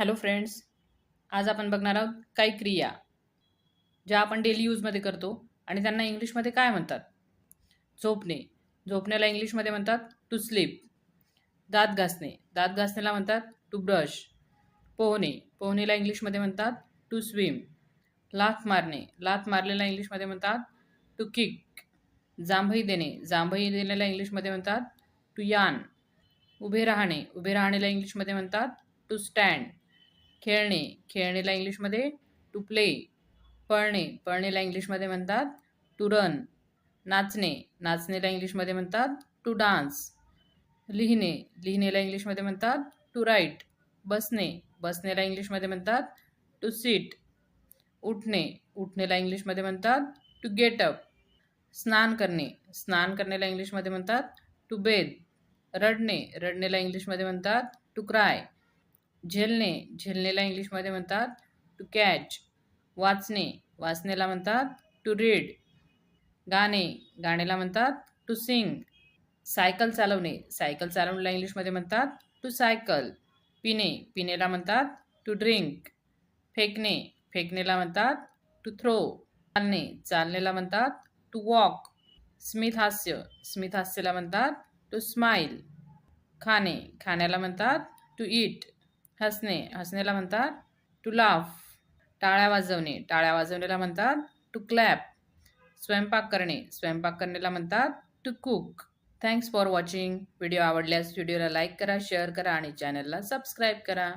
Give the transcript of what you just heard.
Hello friends, आज आपण बघणार आहोत काही क्रिया ज्या आपण डेली यूजमध्ये करतो आणि त्यांना इंग्लिशमध्ये काय म्हणतात. झोपणे, झोपण्याला इंग्लिशमध्ये म्हणतात टू स्लीप. दात घासणे, दात घासण्याला म्हणतात टू ब्रश. पोहणे, पोहणेला इंग्लिशमध्ये म्हणतात टू स्विम. लाथ मारणे, लाथ मारलेला इंग्लिशमध्ये म्हणतात टू किक. जांभई देणे, जांभई देण्याला इंग्लिशमध्ये म्हणतात टू यान. उभे राहणे, उभे राहणेला इंग्लिशमध्ये म्हणतात टू स्टँड. खेळणे, खेळणेला इंग्लिशमध्ये टू प्ले. पळणे, पळणेला इंग्लिशमध्ये म्हणतात टू रन. नाचणे, नाचणेला इंग्लिशमध्ये म्हणतात टू डान्स. लिहिणे, लिहिणेला इंग्लिशमध्ये म्हणतात टू राईट. बसणे, बसणेला इंग्लिशमध्ये म्हणतात टू सीट. उठणे, उठणेला इंग्लिशमध्ये म्हणतात टू गेट अप. स्नान करणे, स्नान करण्याला इंग्लिशमध्ये म्हणतात टू बेद. रडणे, रडणेला इंग्लिशमध्ये म्हणतात टू क्राय. झेलणे, झेलणेला इंग्लिशमध्ये म्हणतात टू कॅच. वाचणे, वाचण्याला म्हणतात टू रीड. गाणे, गाण्याला म्हणतात टू सिंग. सायकल चालवणे, सायकल चालवण्याला इंग्लिशमध्ये म्हणतात टू सायकल. पिणे, पिणेला म्हणतात टू ड्रिंक. फेकणे, फेकणेला म्हणतात टू थ्रो. चालणे, चालण्याला म्हणतात टू वॉक. स्मित हास्य, स्मित हास्याला म्हणतात टू स्माईल. खाणे, खाण्याला म्हणतात टू ईट. हसणे, हसण्याला म्हणतात टू लाफ. टाळ्या वाजवणे, टाळ्या वाजवण्याला म्हणतात टू क्लॅप. स्वयंपाक करणे, स्वयंपाक करण्याला म्हणतात to cook. Thanks for watching. Video आवडल्यास व्हिडिओला लाईक करा, शेअर करा आणि चॅनलला सबस्क्राईब करा.